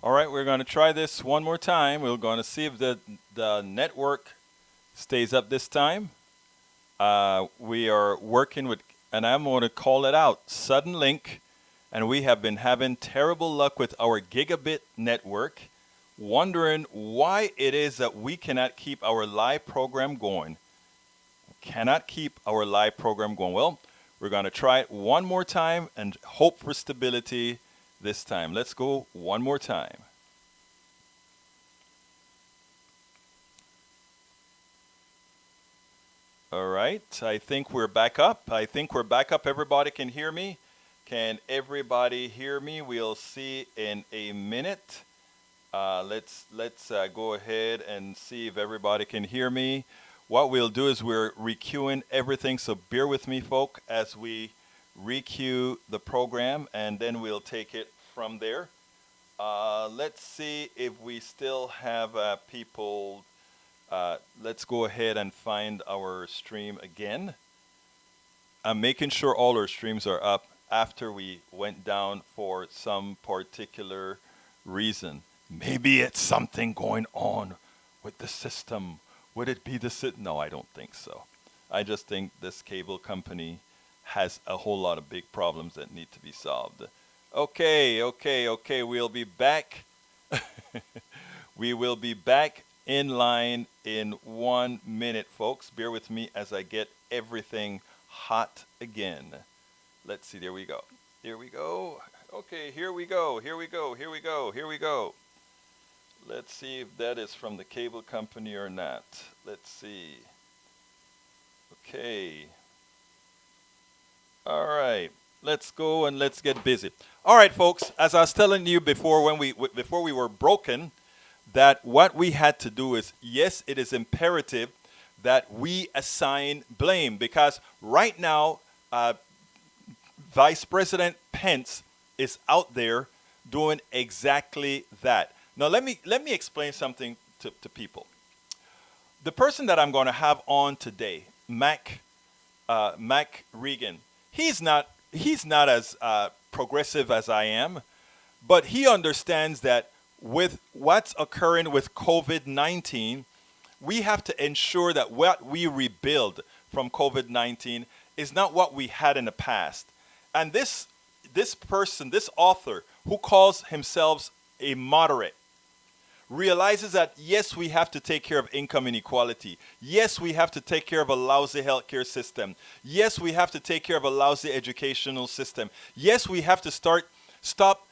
All right, we're going to try this one more time. We're going to see if the network stays up this time. We are working with, and I'm going to call it out, Sudden Link, and we have been having terrible luck with our gigabit network, wondering why it is that we cannot keep our live program going. Cannot keep our live program going. Well, we're going to try it one more time and hope for stability this time. Let's go one more time. All right, I think we're back up. I think we're back up. Everybody can hear me. Can everybody hear me? We'll see in a minute. Let's go ahead and see if everybody can hear me. What we'll do is we're requeuing everything, so bear with me, folk, as we requeue the program, and then we'll take it from there. Let's see if we still have people. Let's go ahead and find our stream again. I'm making sure all our streams are up after we went down for some particular reason. Maybe it's something going on with the system. Would it be the system? No, I don't think so. I just think this cable company has a whole lot of big problems that need to be solved. Okay. We'll be back. We will be back in line in 1 minute, folks. Bear with me as I get everything hot again. Let's see. There we go. Here we go. Okay, here we go. Let's see if that is from the cable company or not. Let's see. Okay. All right. Let's go and let's get busy. All right, folks. As I was telling you before, before we were broken, that what we had to do is, yes, it is imperative that we assign blame, because right now, Vice President Pence is out there doing exactly that. Now, let me explain something to people. The person that I'm going to have on today, Mac Regan, he's not as progressive as I am, but he understands that with what's occurring with COVID-19, we have to ensure that what we rebuild from COVID-19 is not what we had in the past. And this person, this author, who calls himself a moderate, realizes that yes, we have to take care of income inequality. Yes, we have to take care of a lousy healthcare system. Yes, we have to take care of a lousy educational system. Yes, we have to stop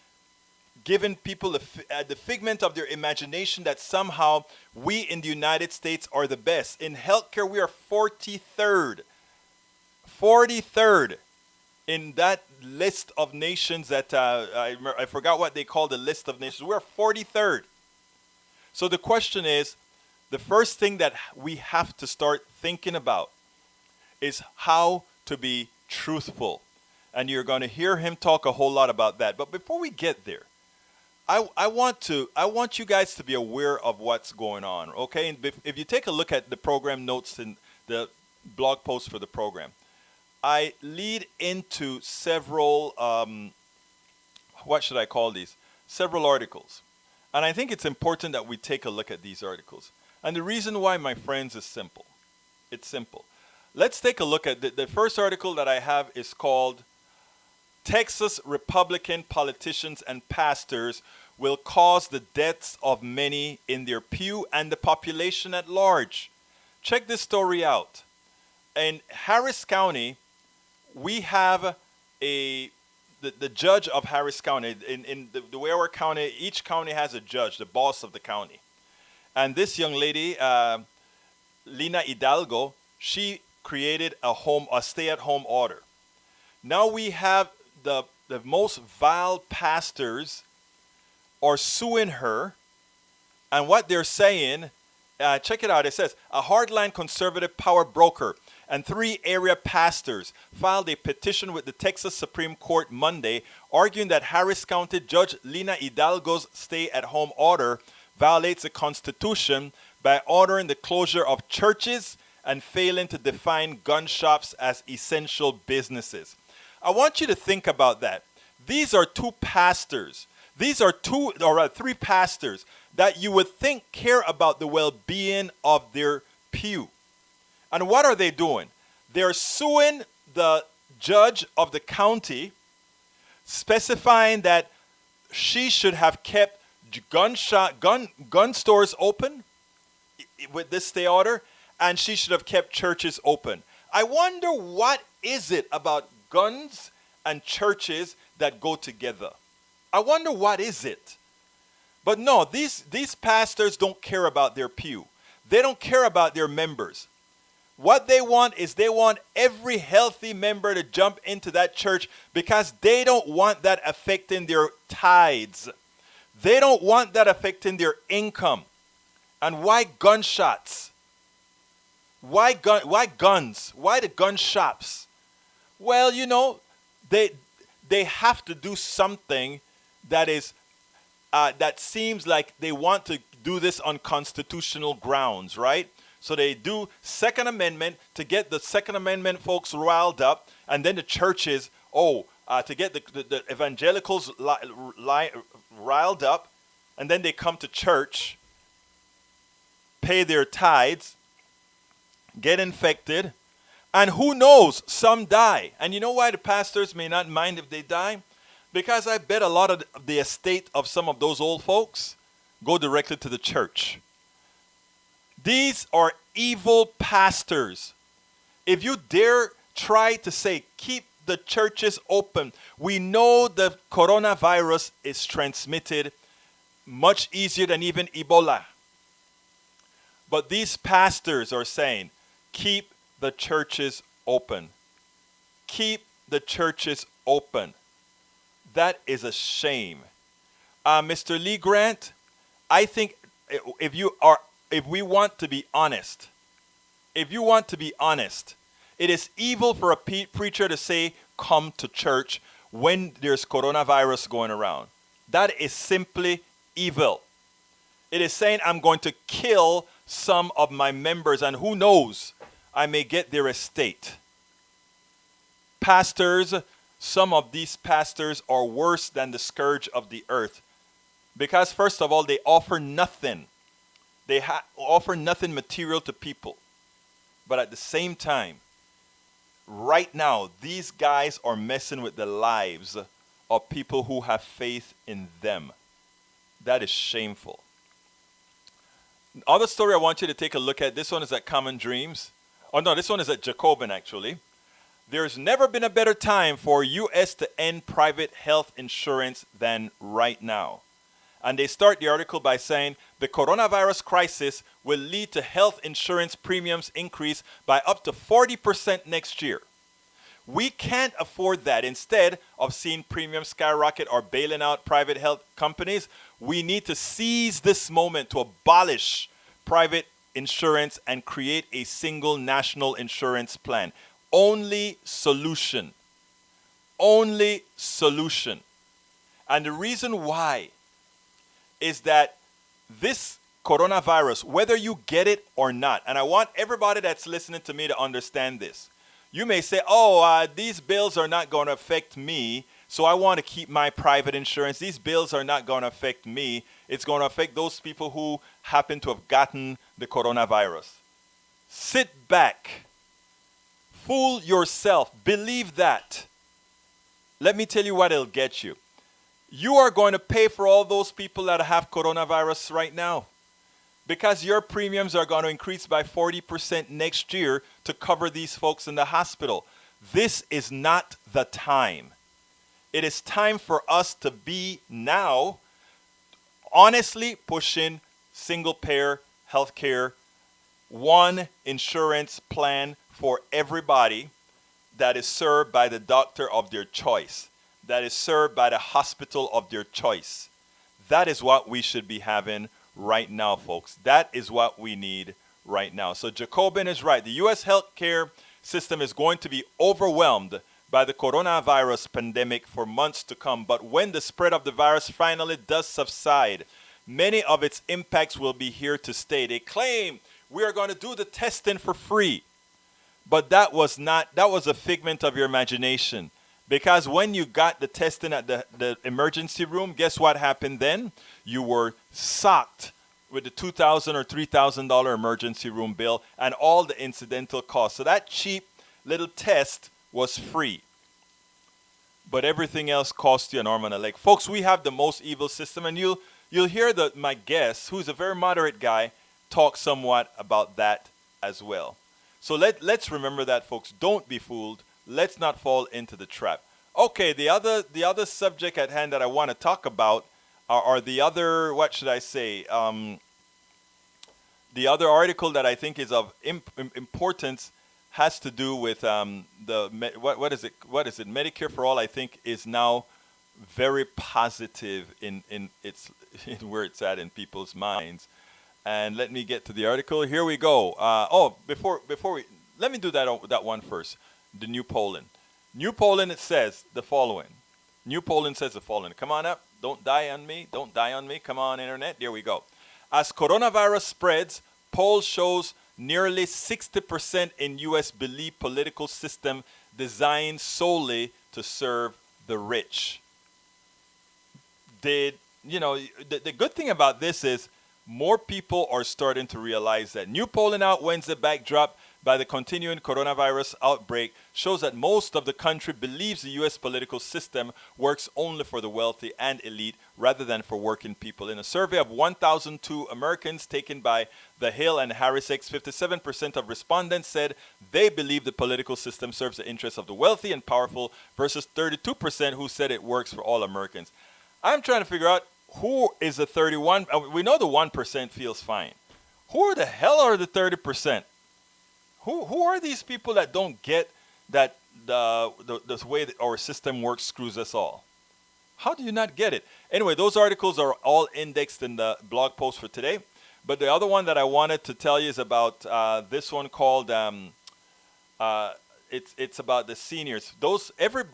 giving people the figment of their imagination that somehow we in the United States are the best. In healthcare, we are 43rd. 43rd in that list of nations that I forgot what they call the list of nations. We're 43rd. So the question is, the first thing that we have to start thinking about is how to be truthful. And you're going to hear him talk a whole lot about that. But before we get there, I want you guys to be aware of what's going on, okay? And if you take a look at the program notes in the blog post for the program, I lead into several, what should I call these? Several articles. And I think it's important that we take a look at these articles. And the reason why, my friends, is simple. It's simple. Let's take a look at the first article that I have is called Texas Republican Politicians and Pastors Will Cause the Deaths of Many in Their Pew and the Population at Large. Check this story out. In Harris County, we have the judge of Harris County. In the way our county, each county has a judge, the boss of the county. And this young lady, Lina Hidalgo, she created a stay-at-home order. Now we have the most vile pastors are suing her, and what they're saying, check it out. It says a hardline conservative power broker and 3 area pastors filed a petition with the Texas Supreme Court Monday, arguing that Harris County Judge Lina Hidalgo's stay-at-home order violates the Constitution by ordering the closure of churches and failing to define gun shops as essential businesses. I want you to think about that. These are 2 pastors These are two or three pastors that you would think care about the well-being of their pew. And what are they doing? They're suing the judge of the county, specifying that she should have kept gun stores open with this stay order, and she should have kept churches open. I wonder what is it about guns and churches that go together. I wonder what is it. But no, these pastors don't care about their pew. They don't care about their members. What they want is they want every healthy member to jump into that church because they don't want that affecting their tithes. They don't want that affecting their income. And why gunshots? Why guns? Why the gun shops? Well, you know, they have to do something that is that seems like they want to do this on constitutional grounds, right? So they do Second Amendment to get the Second Amendment folks riled up, and then the churches, to get the evangelicals riled up, and then they come to church, pay their tithes, get infected, and who knows, some die. And you know why the pastors may not mind if they die? Because I bet a lot of the estate of some of those old folks go directly to the church. These are evil pastors. If you dare try to say, keep the churches open, we know the coronavirus is transmitted much easier than even Ebola. But these pastors are saying, keep the churches open. Keep the churches open. That is a shame. Mr. Lee Grant, I think if we want to be honest, it is evil for a preacher to say, come to church when there's coronavirus going around. That is simply evil. It is saying, I'm going to kill some of my members, and who knows, I may get their estate. Pastors, some of these pastors are worse than the scourge of the earth. Because first of all, they offer nothing. They offer nothing material to people. But at the same time, right now, these guys are messing with the lives of people who have faith in them. That is shameful. Other story I want you to take a look at, this one is at Common Dreams. Oh no, this one is at Jacobin actually. There's never been a better time for U.S. to end private health insurance than right now. And they start the article by saying, the coronavirus crisis will lead to health insurance premiums increase by up to 40% next year. We can't afford that. Instead of seeing premiums skyrocket or bailing out private health companies, we need to seize this moment to abolish private insurance and create a single national insurance plan. Only solution. Only solution. And the reason why is that this coronavirus, whether you get it or not, and I want everybody that's listening to me to understand this. You may say, these bills are not going to affect me, so I want to keep my private insurance. These bills are not going to affect me. It's going to affect those people who happen to have gotten the coronavirus. Sit back. Fool yourself. Believe that. Let me tell you what it'll get you. You are going to pay for all those people that have coronavirus right now, because your premiums are going to increase by 40% next year to cover these folks in the hospital. This is not the time. It is time for us to be now honestly pushing single payer healthcare, one insurance plan for everybody that is served by the doctor of their choice, that is served by the hospital of their choice. That is what we should be having right now, folks. That is what we need right now. So Jacobin is right. The U.S. healthcare system is going to be overwhelmed by the coronavirus pandemic for months to come. But when the spread of the virus finally does subside, many of its impacts will be here to stay. They claim we are going to do the testing for free. But that was a figment of your imagination. Because when you got the testing at the emergency room, guess what happened then? You were socked with the $2,000 or $3,000 emergency room bill and all the incidental costs. So that cheap little test was free. But everything else cost you an arm and a leg. Folks, we have the most evil system, and you'll hear my guest, who's a very moderate guy, talk somewhat about that as well. So let's remember that, folks. Don't be fooled. Let's not fall into the trap. Okay, the other subject at hand that I want to talk about are the other, what should I say? The other article that I think is of importance has to do with what is it? Medicare for All, I think, is now very positive in its in where it's at in people's minds. And let me get to the article. Here we go. Before we let me do that one first. The New Poland. New Poland, it says the following. New Poland says the following. Come on up. Don't die on me. Don't die on me. Come on, internet. There we go. As coronavirus spreads, poll shows nearly 60% in U.S. believe political system designed solely to serve the rich. The good thing about this is more people are starting to realize that. New polling out Wednesday backdrop by the continuing coronavirus outbreak shows that most of the country believes the U.S. political system works only for the wealthy and elite rather than for working people. In a survey of 1,002 Americans taken by The Hill and Harris X, 57% of respondents said they believe the political system serves the interests of the wealthy and powerful versus 32% who said it works for all Americans. I'm trying to figure out who is the 31. We know the 1% feels fine. Who the hell are the 30%? Who are these people that don't get that the way that our system works screws us all? How do you not get it? Anyway, those articles are all indexed in the blog post for today. But the other one that I wanted to tell you is about this one called it's about the seniors. Every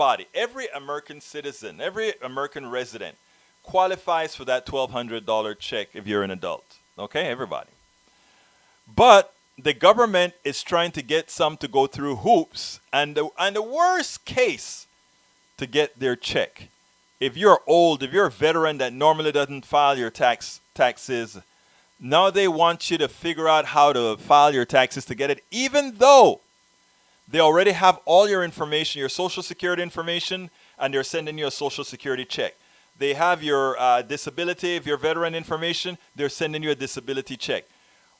American citizen, every American resident qualifies for that $1,200 check if you're an adult. Okay, everybody. But the government is trying to get some to go through hoops, and the worst case to get their check. If you're old, if you're a veteran that normally doesn't file your taxes, now they want you to figure out how to file your taxes to get it, even though they already have all your information, your Social Security information, and they're sending you a Social Security check. They have your disability, if you're veteran information, they're sending you a disability check.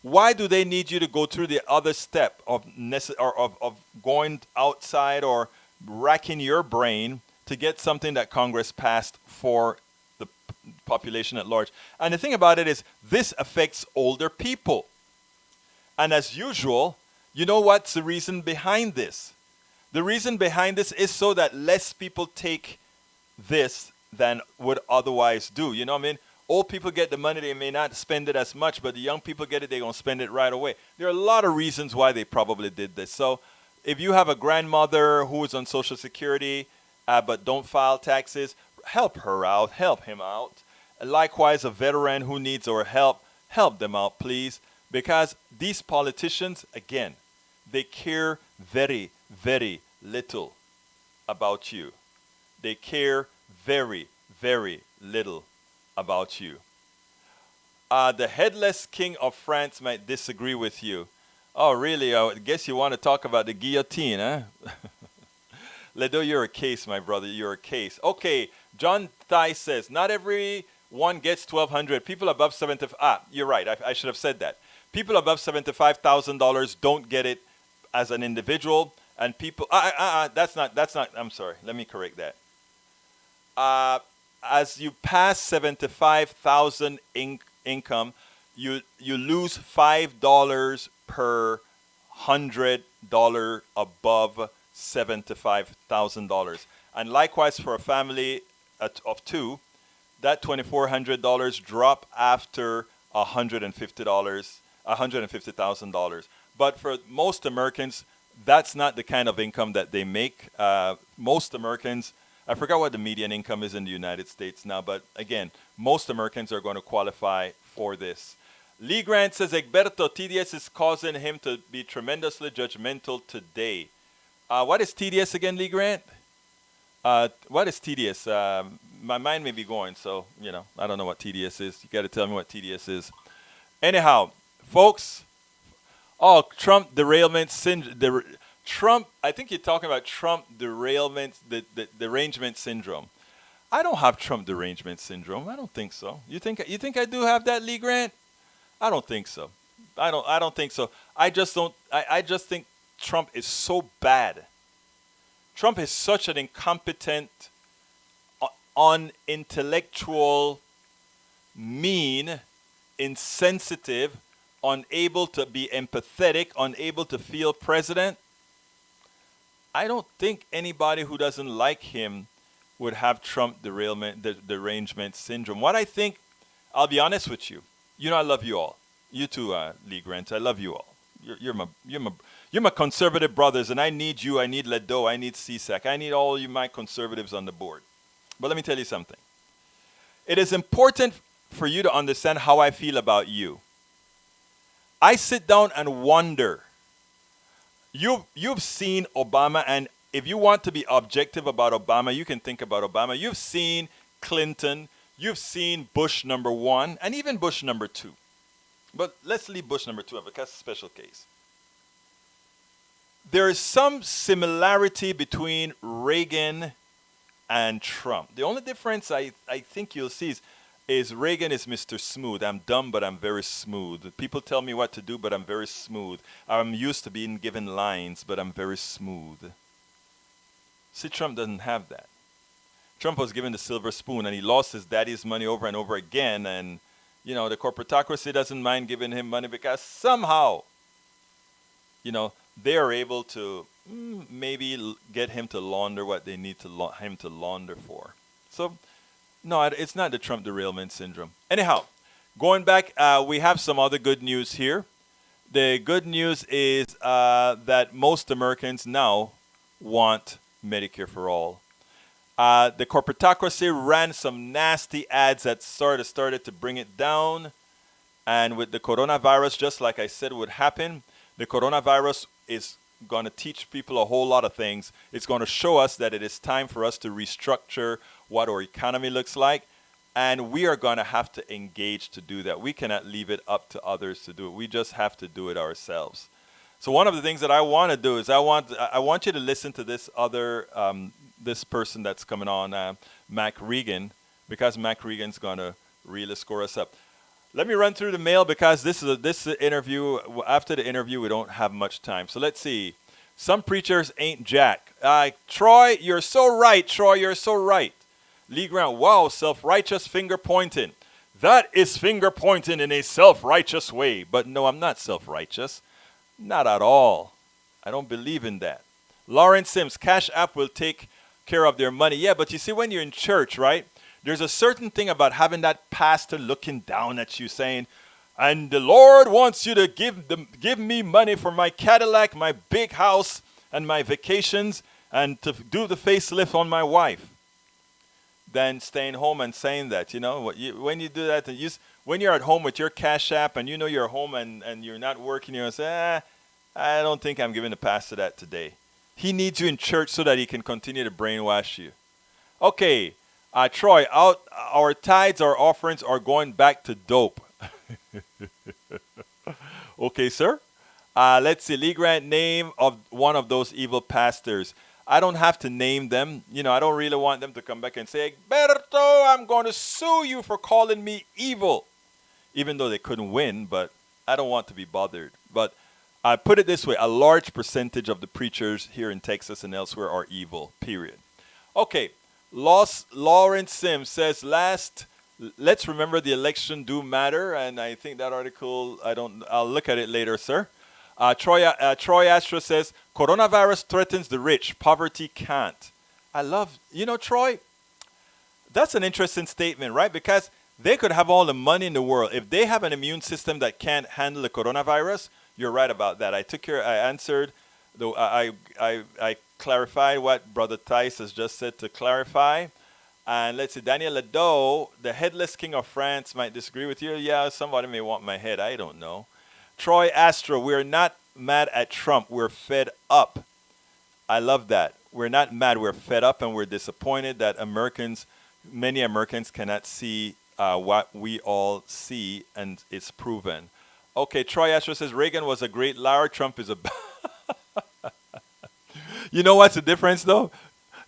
Why do they need you to go through the other step of going outside or racking your brain to get something that Congress passed for the population at large? And the thing about it is this affects older people. And as usual, you know what's the reason behind this? The reason behind this is so that less people take this than would otherwise do. You know what I mean? Old people get the money, they may not spend it as much, but the young people get it, they're going to spend it right away. There are a lot of reasons why they probably did this. So if you have a grandmother who is on Social Security but don't file taxes, help her out, help him out. Likewise, a veteran who needs our help them out, please. Because these politicians, again, they care very, very little about you. They care very, very little about you. The headless king of France might disagree with you. Oh, really? I guess you want to talk about the guillotine, huh? Ledo, you're a case, my brother. You're a case. Okay, John Thai says, not everyone gets $1,200. People above 75. You're right. I should have said that. People above $75,000 don't get it as an individual, and people. That's not. I'm sorry. Let me correct that. As you pass 75,000 income, you lose $5 per $100 above $75,000. And likewise for a family of two, that $2,400 drop after $150,000. But for most Americans, that's not the kind of income that they make. Most Americans, I forgot what the median income is in the United States now, but again, most Americans are going to qualify for this. Lee Grant says, Egberto, TDS is causing him to be tremendously judgmental today. What is TDS again, Lee Grant? What is TDS? My mind may be going, so I don't know what TDS is. You got to tell me what TDS is. Anyhow, folks. Oh, Trump derailment syndrome. Trump. I think you're talking about Trump derailment, the derangement syndrome. I don't have Trump derangement syndrome. I don't think so. You think I do have that, Lee Grant? I don't think so. I don't think so. I just don't. I just think Trump is so bad. Trump is such an incompetent, unintellectual, mean, insensitive, unable to be empathetic, unable to feel president. I don't think anybody who doesn't like him would have Trump derangement syndrome. What I think, I'll be honest with you. I love you all. You too, Lee Grant. I love you all. You're my conservative brothers, and I need you. I need Ledo. I need CSAC. I need all you my conservatives on the board. But let me tell you something. It is important for you to understand how I feel about you. I sit down and wonder. You've seen Obama, and if you want to be objective about Obama, you can think about Obama. You've seen Clinton. You've seen Bush number 1, and even Bush number 2. But let's leave Bush number 2 because it's a special case. There is some similarity between Reagan and Trump. The only difference I think you'll see is Reagan is Mr. Smooth. I'm dumb, but I'm very smooth. People tell me what to do, but I'm very smooth. I'm used to being given lines, but I'm very smooth. See, Trump doesn't have that. Trump was given the silver spoon, and he lost his daddy's money over and over again. And, the corporatocracy doesn't mind giving him money because somehow, they are able to maybe get him to launder what they need him to launder for. So, no, it's not the Trump derailment syndrome. Anyhow, going back, we have some other good news here. The good news is that most Americans now want Medicare for all. The corporatocracy ran some nasty ads that started to bring it down. And with the coronavirus, just like I said would happen, the coronavirus is going to teach people a whole lot of things. It's going to show us that it is time for us to restructure what our economy looks like. And we are going to have to engage to do that. We cannot leave it up to others to do it. We just have to do it ourselves. So one of the things that I want to do is I want you to listen to this other this person that's coming on, Mac Regan, because Mac Regan's going to really score us up. Let me run through the mail because this is an interview. After the interview, we don't have much time. So let's see. Some preachers ain't jack. Troy, you're so right. Troy, you're so right. Lee Grant, wow, self-righteous finger pointing. That is finger pointing in a self-righteous way. But no, I'm not self-righteous. Not at all. I don't believe in that. Lawrence Sims, Cash App will take care of their money. Yeah, but you see, when you're in church, right? There's a certain thing about having that pastor looking down at you saying, and the Lord wants you to give me money for my Cadillac, my big house, and my vacations, and to do the facelift on my wife. Then staying home and saying that, when you do that, when you're at home with your Cash App and you're home and you're not working, you're going to say, I don't think I'm giving the pastor that today. He needs you in church so that he can continue to brainwash you. Okay. Troy, our tithes, our offerings are going back to dope. Okay, sir. Let's see. Lee Grant, name of one of those evil pastors. I don't have to name them. I don't really want them to come back and say, Berto, I'm going to sue you for calling me evil. Even though they couldn't win, but I don't want to be bothered. But I put it this way. A large percentage of the preachers here in Texas and elsewhere are evil, period. Okay. Lawrence Sims says, let's remember the election do matter. And I think that article, I'll look at it later, sir. Troy Astra says, coronavirus threatens the rich. Poverty can't. I love, Troy, that's an interesting statement, right? Because they could have all the money in the world. If they have an immune system that can't handle the coronavirus, you're right about that. I answered, though I clarified what Brother Tice has just said to clarify. And let's see, Daniel Ledo, the headless king of France, might disagree with you. Yeah, somebody may want my head. I don't know. Troy Astro, we're not mad at Trump. We're fed up. I love that. we're not mad. We're fed up and we're disappointed that many Americans cannot see what we all see, and it's proven. Okay, Troy Astro says Reagan was a great liar. Trump is a. You know what's the difference though?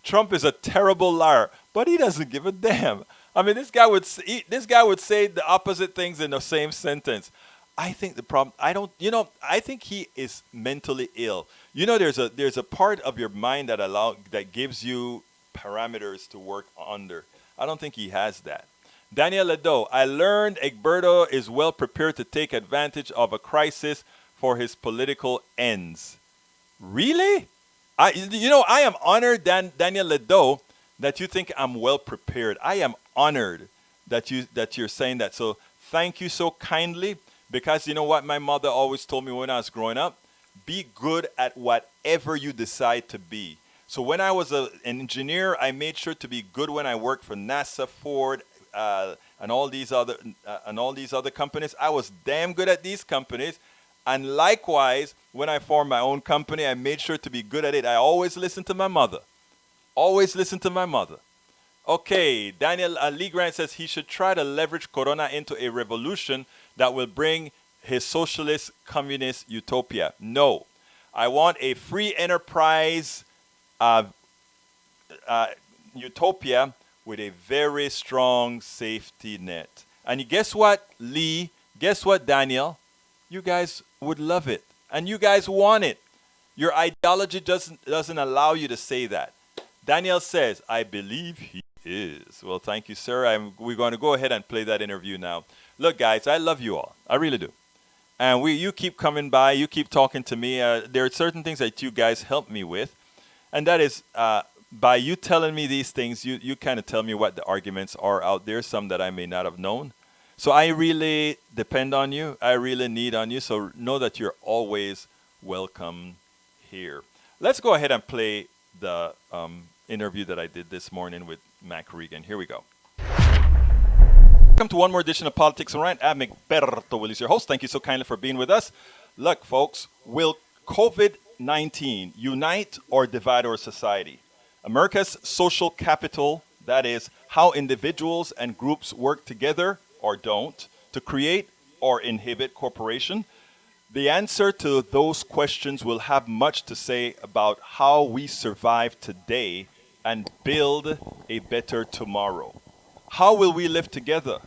Trump is a terrible liar, but he doesn't give a damn. I mean, this guy would say the opposite things in the same sentence. I think the problem. I don't. I think he is mentally ill. There's a part of your mind that gives you parameters to work under. I don't think he has that. Daniel Ledo, I learned Egberto is well prepared to take advantage of a crisis for his political ends. Really? I am honored, Daniel Ledo, that you think I'm well prepared. I am honored that you're saying that. So thank you so kindly, because you know what my mother always told me when I was growing up? Be good at whatever you decide to be. So when I was an engineer, I made sure to be good when I worked for NASA, Ford, and all these other companies. I was damn good at these companies. And likewise, when I formed my own company, I made sure to be good at it. I always listened to my mother. Always listen to my mother. Okay, Daniel Lee Grant says he should try to leverage Corona into a revolution that will bring his socialist communist utopia. No, I want a free enterprise utopia with a very strong safety net. And guess what, Lee? Guess what, Daniel? You guys would love it, and you guys want it. Your ideology doesn't allow you to say that. Daniel says, I believe he is. Well, thank you, sir. We're going to go ahead and play that interview now. Look, guys, I love you all. I really do. And you keep coming by. You keep talking to me. There are certain things that you guys help me with. And that is, by you telling me these things, you kind of tell me what the arguments are out there, some that I may not have known. So I really depend on you. I really need on you. So know that you're always welcome here. Let's go ahead and play the interview that I did this morning with Mac Regan. Here we go. Welcome to one more edition of Politics and Rant. I'm Egberto Willis, your host. Thank you so kindly for being with us. Look, folks, will COVID-19 unite or divide our society? America's social capital, that is, how individuals and groups work together or don't to create or inhibit corporation. The answer to those questions will have much to say about how we survive today and build a better tomorrow. How will we live together?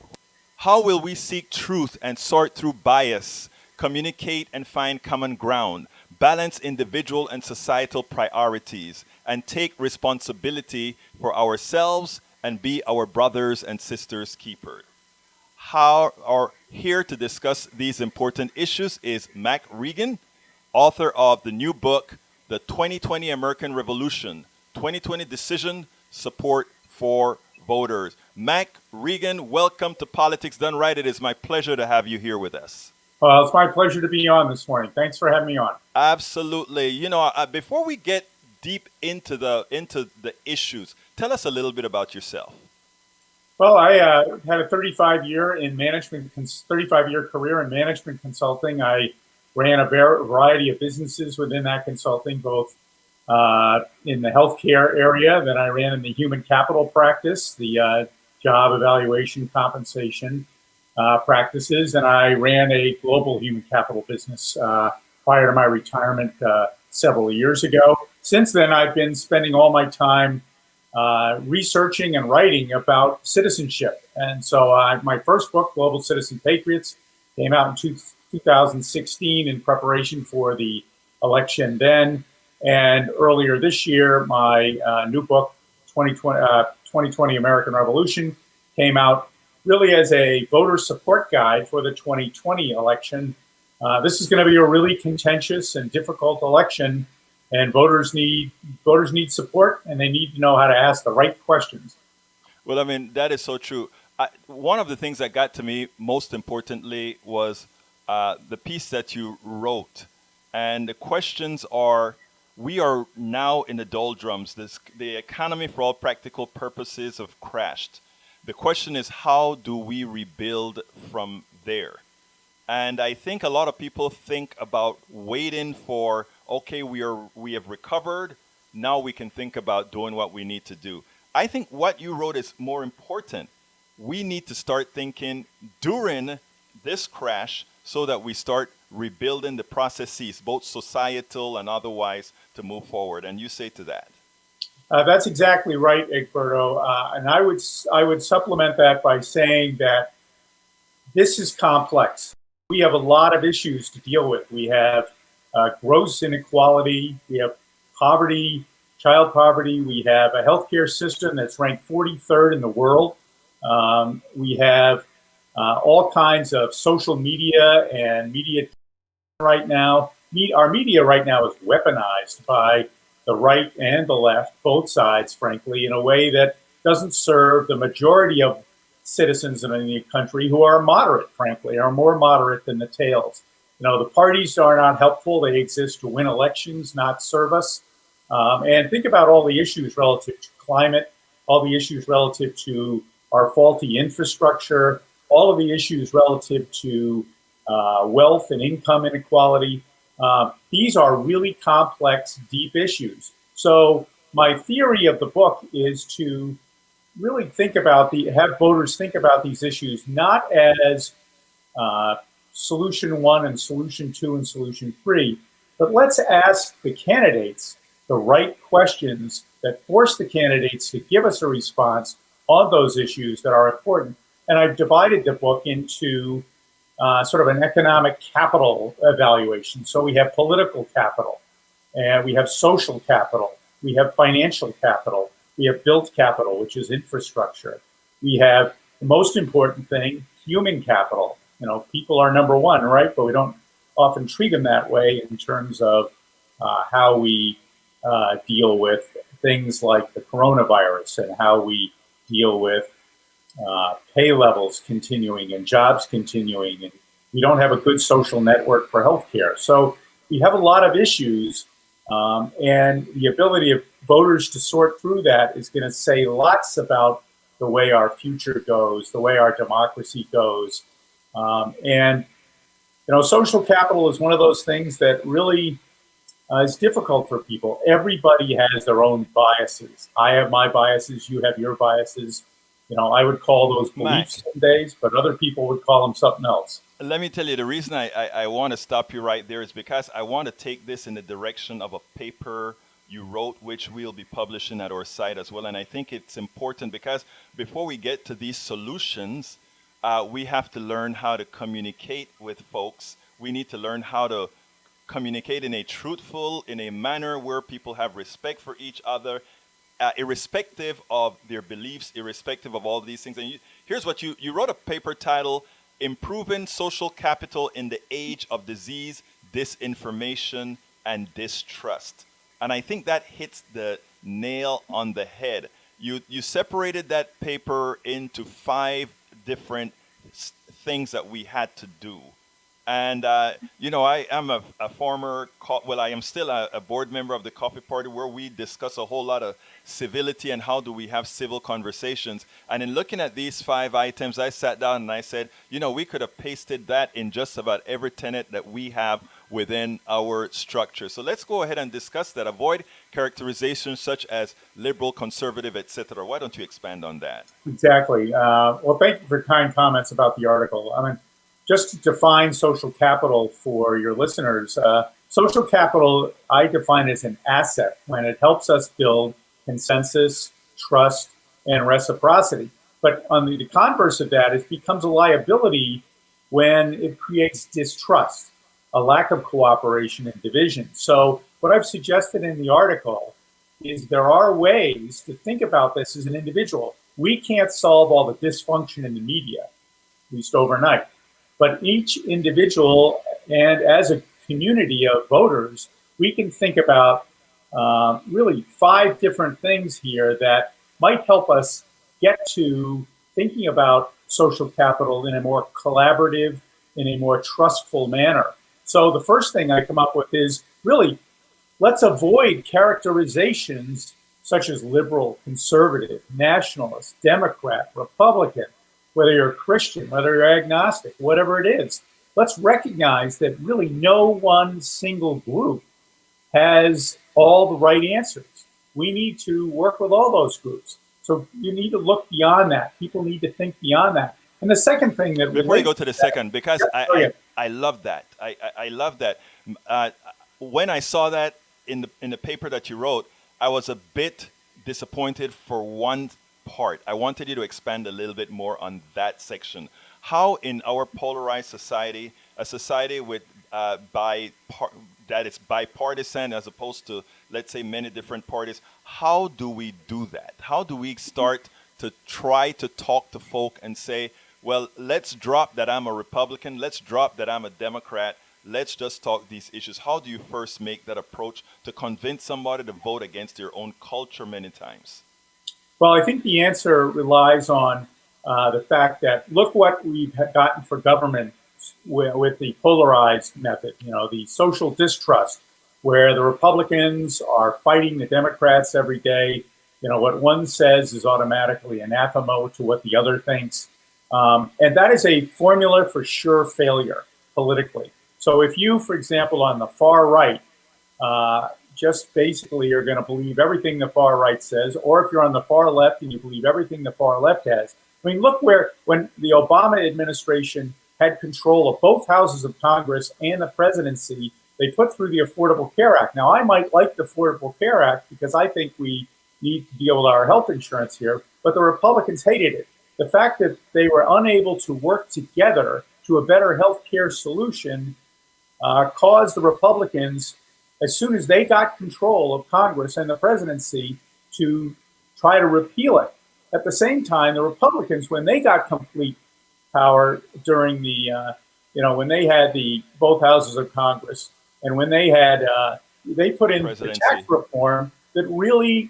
How will we seek truth and sort through bias, communicate and find common ground, balance individual and societal priorities, and take responsibility for ourselves and be our brothers and sisters' keepers? Here to discuss these important issues is Mac Regan, author of the new book, The 2020 American Revolution, 2020 Decision Support for Voters. Mac Regan, welcome to Politics Done Right. It is my pleasure to have you here with us. Well, it's my pleasure to be on this morning. Thanks for having me on. Absolutely. Before we get deep into the issues, tell us a little bit about yourself. Well, I had a 35-year career in management consulting. I ran a variety of businesses within that consulting, both in the healthcare area. Then I ran in the human capital practice, the job evaluation compensation practices, and I ran a global human capital business prior to my retirement several years ago. Since then, I've been spending all my time researching and writing about citizenship. And so my first book, Global Citizen Patriots, came out in 2016 in preparation for the election then. And earlier this year, my new book, 2020 American Revolution, came out really as a voter support guide for the 2020 election. This is going to be a really contentious and difficult election. And voters need support, and they need to know how to ask the right questions. Well, I mean, that is so true. One of the things that got to me most importantly was the piece that you wrote. And the questions are, we are now in the doldrums. The economy, for all practical purposes, have crashed. The question is, how do we rebuild from there? And I think a lot of people think about waiting for, okay, we have recovered, now we can think about doing what we need to do. I think what you wrote is more important. We need to start thinking during this crash so that we start rebuilding the processes, both societal and otherwise, to move forward. And you say to that. That's exactly right, Egberto. And I would supplement that by saying that this is complex. We have a lot of issues to deal with. We have gross inequality. We have poverty, child poverty. We have a healthcare system that's ranked 43rd in the world. We have all kinds of social media and media right now. Our media right now is weaponized by the right and the left, both sides, frankly, in a way that doesn't serve the majority of citizens in the country who are moderate, frankly, are more moderate than the tails. The parties are not helpful. They exist to win elections, not serve us. And think about all the issues relative to climate, all the issues relative to our faulty infrastructure, all of the issues relative to wealth and income inequality. These are really complex, deep issues. So my theory of the book is to really have voters think about these issues not as solution one and solution two and solution three, but let's ask the candidates the right questions that force the candidates to give us a response on those issues that are important. And I've divided the book into sort of an economic capital evaluation. So we have political capital, and we have social capital, we have financial capital, we have built capital, which is infrastructure. We have the most important thing, human capital. People are number one, right? But we don't often treat them that way in terms of how we deal with things like the coronavirus and how we deal with pay levels continuing and jobs continuing, and we don't have a good social network for healthcare. So we have a lot of issues, and the ability of voters to sort through that is going to say lots about the way our future goes, the way our democracy goes. And social capital is one of those things that really is difficult for people. Everybody has their own biases. I have my biases, you have your biases. I would call those beliefs some days, but other people would call them something else. Let me tell you, the reason I want to stop you right there is because I want to take this in the direction of a paper you wrote, which we'll be publishing at our site as well. And I think it's important because before we get to these solutions, we have to learn how to communicate with folks. We need to learn how to communicate in a manner where people have respect for each other, irrespective of their beliefs, irrespective of all these things. And here's what you wrote a paper titled, Improving Social Capital in the Age of Disease, Disinformation, and Distrust. And I think that hits the nail on the head. You separated that paper into 5 different things that we had to do. And, I am a former, I am still a board member of the Coffee Party, where we discuss a whole lot of civility and how do we have civil conversations. And in looking at these 5 items, I sat down and I said, we could have pasted that in just about every tenet that we have within our structure. So let's go ahead and discuss that. Avoid characterizations such as liberal, conservative, etc. Why don't you expand on that? Exactly. Well, thank you for kind comments about the article. Just to define social capital for your listeners, social capital I define as an asset when it helps us build consensus, trust, and reciprocity. But on the converse of that, it becomes a liability when it creates distrust, a lack of cooperation and division. So what I've suggested in the article is there are ways to think about this as an individual. We can't solve all the dysfunction in the media, at least overnight. But each individual and as a community of voters, we can think about really 5 different things here that might help us get to thinking about social capital in a more collaborative, in a more trustful manner. So the first thing I come up with is really, let's avoid characterizations such as liberal, conservative, nationalist, Democrat, Republican, whether you're a Christian, whether you're agnostic, whatever it is. Let's recognize that really no one single group has all the right answers. we need to work with all those groups. So you need to look beyond that. People need to think beyond that. And the second thing that Before you go relates to to the that, second, because yeah, oh yeah, I love that. I love that. Uh, when I saw that in the paper that you wrote, I was a bit disappointed for one part. I wanted you to expand a little bit more on that section. How in our polarized society, a society with that is bipartisan as opposed to, let's say, many different parties, how do we do that? How do we start to try to talk to folk and say, well, let's drop that I'm a Republican. Let's drop that I'm a Democrat. Let's just talk these issues. How do you first make that approach to convince somebody to vote against your own culture many times? well, I think the answer relies on the fact that look what we've gotten for government with the polarized method, the social distrust, where the Republicans are fighting the Democrats every day. What one says is automatically anathema to what the other thinks. And that is a formula for sure failure politically. So if you, for example, on the far right, just basically are going to believe everything the far right says, or if you're on the far left and you believe everything the far left has. I mean, look when the Obama administration had control of both houses of Congress and the presidency, they put through the Affordable Care Act. Now, I might like the Affordable Care Act because I think we need to deal with our health insurance here, but the Republicans hated it. The fact that they were unable to work together to a better health care solution caused the Republicans, as soon as they got control of Congress and the presidency, to try to repeal it. At the same time, the Republicans, when they got complete power during when they had both houses of Congress, and when they put in the tax reform that really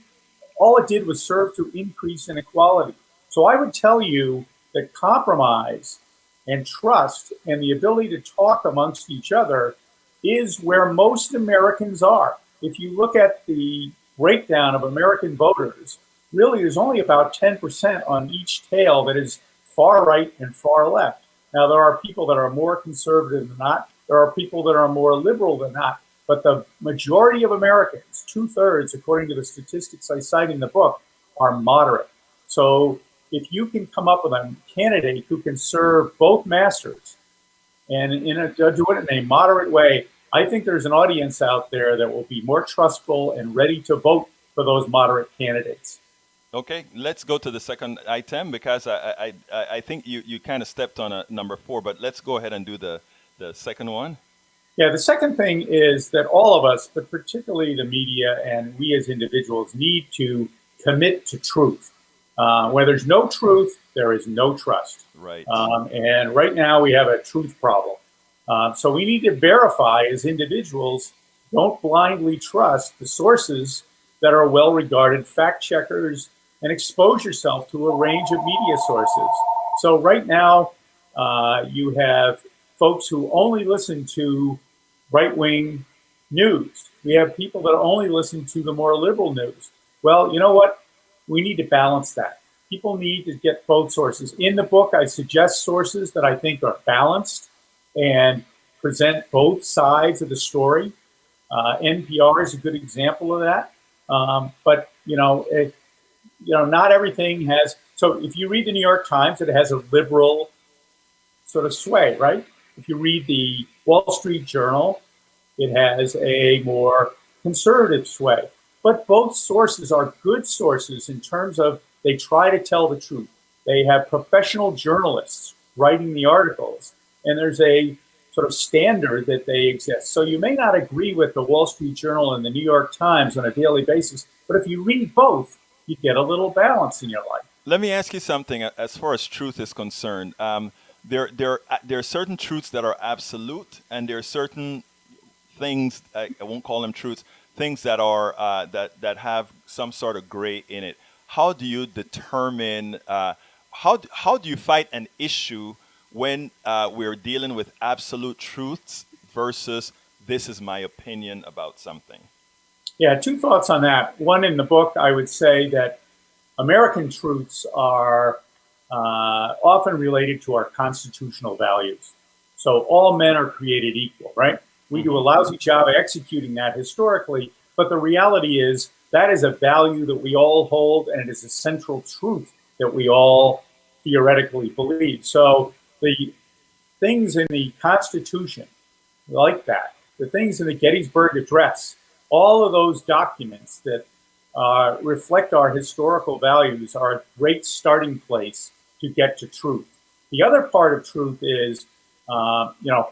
all it did was serve to increase inequality. So I would tell you that compromise and trust and the ability to talk amongst each other is where most Americans are. If you look at the breakdown of American voters, really there's only about 10% on each tail that is far right and far left. Now, there are people that are more conservative than not. There are people that are more liberal than not. But the majority of Americans, 2/3, according to the statistics I cite in the book, are moderate. So if you can come up with a candidate who can serve both masters and do it in a moderate way, I think there's an audience out there that will be more trustful and ready to vote for those moderate candidates. Okay, let's go to the second item because I think you kind of stepped on a number 4, but let's go ahead and do the second one. Yeah, the second thing is that all of us, but particularly the media and we as individuals, need to commit to truth. Where there's no truth, there is no trust. Right. And right now we have a truth problem. So we need to verify as individuals, don't blindly trust the sources that are well-regarded fact checkers and expose yourself to a range of media sources. So right now you have folks who only listen to right-wing news. We have people that only listen to the more liberal news. Well, you know what? We need to balance that. People need to get both sources. In the book, I suggest sources that I think are balanced and present both sides of the story. NPR is a good example of that. But not everything has. So if you read the New York Times, it has a liberal sort of sway, right? If you read the Wall Street Journal, it has a more conservative sway. But both sources are good sources in terms of they try to tell the truth. They have professional journalists writing the articles, and there's a sort of standard that they exist. So you may not agree with the Wall Street Journal and the New York Times on a daily basis, but if you read both, you get a little balance in your life. Let me ask you something as far as truth is concerned. There are certain truths that are absolute, and there are certain things, I won't call them truths, things that are that have some sort of gray in it. How do you determine, how do you fight an issue when we're dealing with absolute truths versus this is my opinion about something? Yeah, two thoughts on that. One, in the book, I would say that American truths are often related to our constitutional values. So all men are created equal, right? We do a lousy job of executing that historically, but the reality is that is a value that we all hold, and it is a central truth that we all theoretically believe. So the things in the Constitution like that, the things in the Gettysburg Address, all of those documents that reflect our historical values are a great starting place to get to truth. The other part of truth is,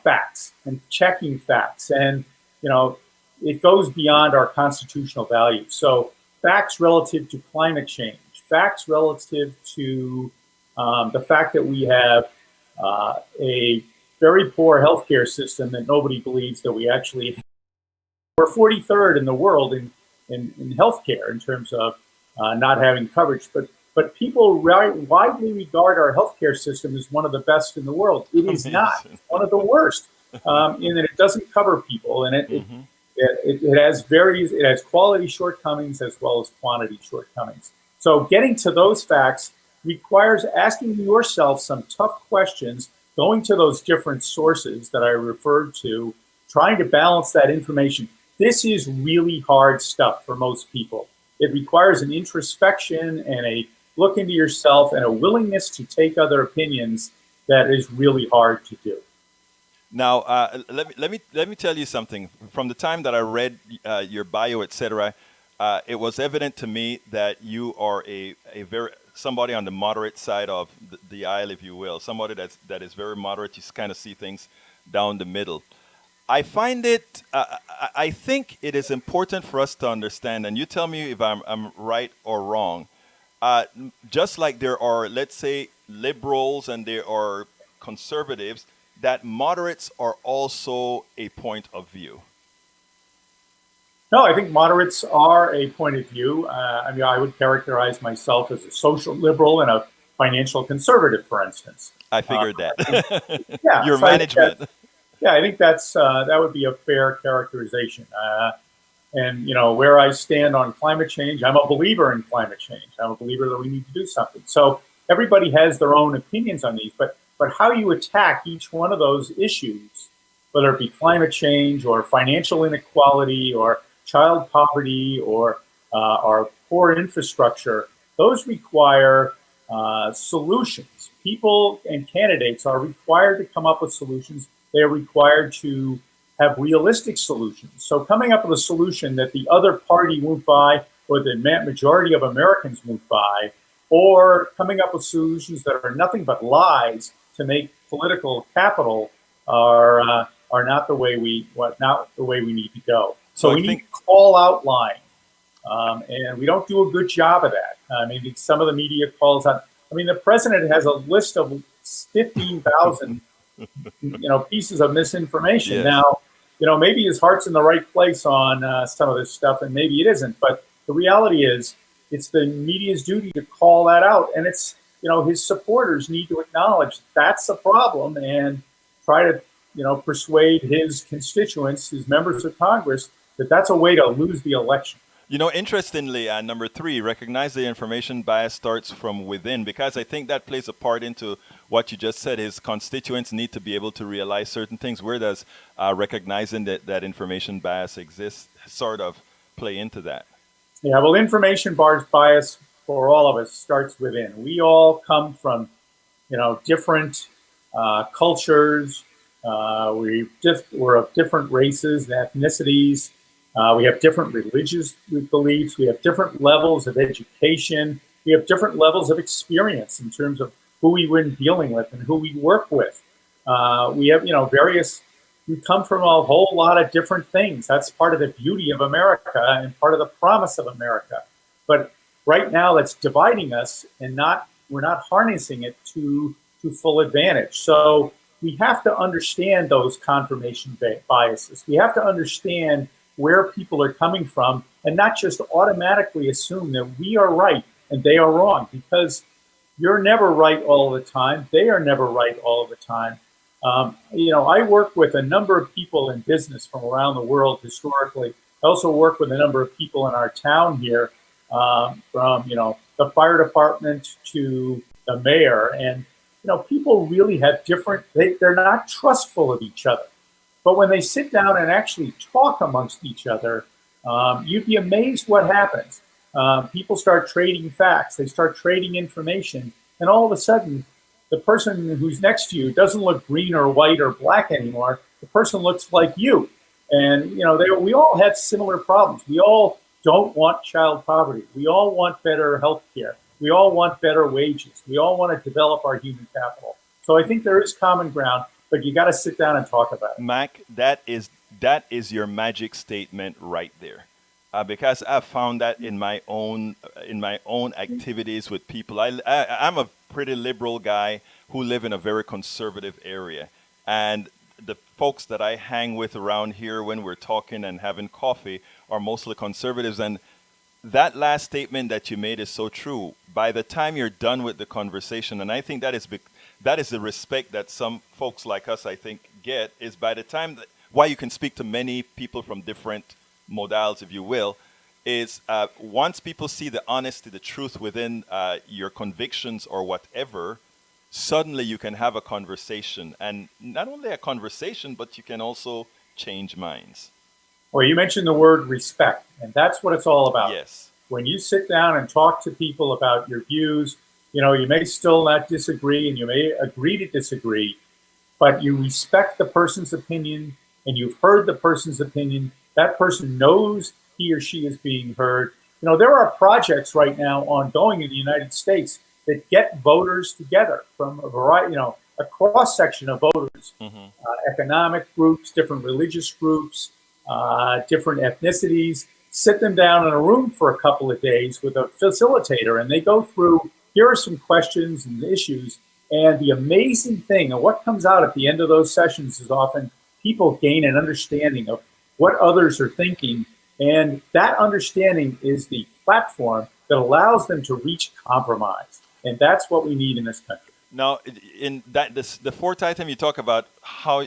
facts and checking facts. And, it goes beyond our constitutional values. So facts relative to climate change, facts relative to the fact that we have a very poor healthcare system that nobody believes that we actually have. We're 43rd in the world in healthcare in terms of not having coverage, but people widely regard our healthcare system as one of the best in the world. It is not. It's one of the worst in that it doesn't cover people, and it has quality shortcomings as well as quantity shortcomings. So getting to those facts requires asking yourself some tough questions, going to those different sources that I referred to, trying to balance that information. This is really hard stuff for most people. It requires an introspection and a look into yourself and a willingness to take other opinions that is really hard to do. Now, let me tell you something. From the time that I read your bio, etc., it was evident to me that you are a very somebody on the moderate side of the aisle, if you will, somebody that is very moderate. You kind of see things down the middle. I find it. I think it is important for us to understand, and you tell me if I'm right or wrong. Just like there are, let's say, liberals and there are conservatives, that moderates are also a point of view. No, I think moderates are a point of view. I would characterize myself as a social liberal and a financial conservative, for instance. I figured that. Yeah, Your so management. I think that would be a fair characterization. And where I stand on climate change, I'm a believer in climate change. I'm a believer that we need to do something. So everybody has their own opinions on these, but how you attack each one of those issues, whether it be climate change or financial inequality or child poverty or our poor infrastructure, those require solutions. People and candidates are required to come up with solutions. They are required to have realistic solutions. So coming up with a solution that the other party won't buy or the majority of Americans won't buy, or coming up with solutions that are nothing but lies to make political capital are not the way we need to go. So we need to call out lying, and we don't do a good job of that. I mean, some of the media calls out. I mean, the president has a list of 15,000, pieces of misinformation. Yes. Now, maybe his heart's in the right place on some of this stuff, and maybe it isn't. But the reality is, it's the media's duty to call that out, and it's his supporters need to acknowledge that's a problem and try to persuade his constituents, his members of Congress, that that's a way to lose the election. Interestingly, number 3, recognize the information bias starts from within, because I think that plays a part into what you just said. His constituents need to be able to realize certain things. Where does recognizing that information bias exists sort of play into that? Yeah, well, information bias for all of us starts within. We all come from, different cultures. We're of different races and ethnicities. We have different religious beliefs. We have different levels of education. We have different levels of experience in terms of who we've been dealing with and who we work with. We have, we come from a whole lot of different things. That's part of the beauty of America and part of the promise of America. But right now that's dividing us, and we're not harnessing it to full advantage. So we have to understand those confirmation biases. We have to understand where people are coming from and not just automatically assume that we are right and they are wrong, because you're never right all the time. They are never right all the time. I work with a number of people in business from around the world historically. I also work with a number of people in our town here, from the fire department to the mayor, and people really have they're not trustful of each other. But when they sit down and actually talk amongst each other, you'd be amazed what happens. People start trading facts, they start trading information, and all of a sudden, the person who's next to you doesn't look green or white or black anymore. The person looks like you. And we all have similar problems. We all don't want child poverty. We all want better health care. We all want better wages. We all want to develop our human capital. So I think there is common ground, but you got to sit down and talk about it. Mac, that is your magic statement right there, because I've found that in my own activities with people. I'm a pretty liberal guy who live in a very conservative area, and the folks that I hang with around here when we're talking and having coffee are mostly conservatives. And that last statement that you made is so true. By the time you're done with the conversation, and I think that is the respect that some folks like us, I think, get, is by the time why you can speak to many people from different modales, if you will, is once people see the honesty, the truth within your convictions or whatever, suddenly you can have a conversation, and not only a conversation, but you can also change minds. Well, you mentioned the word respect, and that's what it's all about. Yes. When you sit down and talk to people about your views, you may still not disagree and you may agree to disagree, but you respect the person's opinion and you've heard the person's opinion. That person knows he or she is being heard. There are projects right now ongoing in the United States that get voters together from a variety, a cross section of voters, economic groups, different religious groups, different ethnicities, sit them down in a room for a couple of days with a facilitator, and they go through, here are some questions and issues. And the amazing thing, and what comes out at the end of those sessions, is often people gain an understanding of what others are thinking. And that understanding is the platform that allows them to reach compromise. And that's what we need in this country. Now, in the fourth item, you talk about how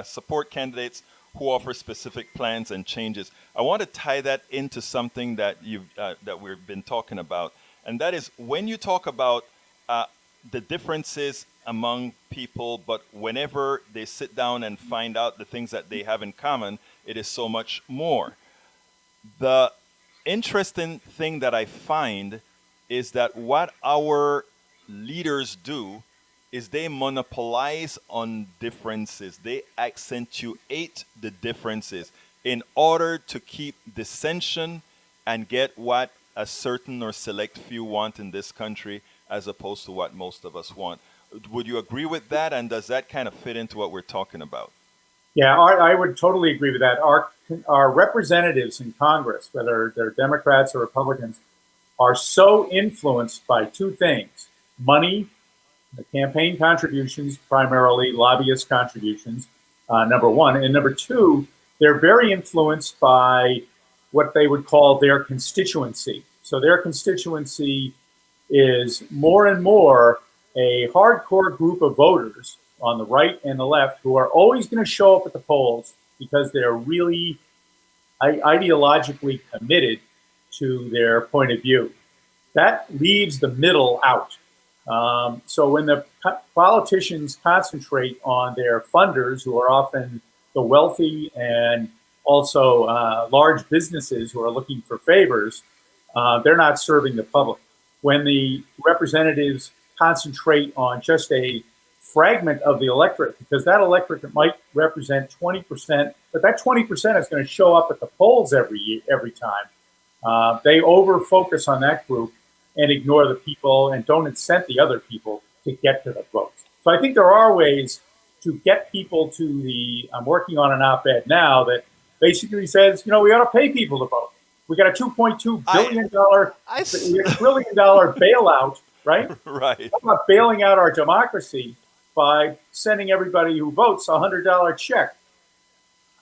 support candidates who offer specific plans and changes. I want to tie that into something that we've been talking about, and that is when you talk about the differences among people, but whenever they sit down and find out the things that they have in common, it is so much more. The interesting thing that I find is that what our leaders do is they monopolize on differences. They accentuate the differences in order to keep dissension and get what a certain or select few want in this country as opposed to what most of us want. Would you agree with that? And does that kind of fit into what we're talking about? Yeah, I would totally agree with that. Our representatives in Congress, whether they're Democrats or Republicans, are so influenced by two things: money, the campaign contributions, primarily lobbyist contributions, number one. And number two, they're very influenced by what they would call their constituency. So their constituency is more and more a hardcore group of voters on the right and the left who are always going to show up at the polls because they're really ideologically committed to their point of view. That leaves the middle out. So when the politicians concentrate on their funders, who are often the wealthy and also large businesses who are looking for favors, they're not serving the public. When the representatives concentrate on just a fragment of the electorate, because that electorate might represent 20%, but that 20% is going to show up at the polls every time. They over-focus on that group and ignore the people and don't incent the other people to get to the votes. So I think there are ways to get people to I'm working on an op-ed now that basically says, we ought to pay people to vote. We got a $2.2 billion, $1 trillion bailout, right? Right. How about bailing out our democracy by sending everybody who votes a $100 check?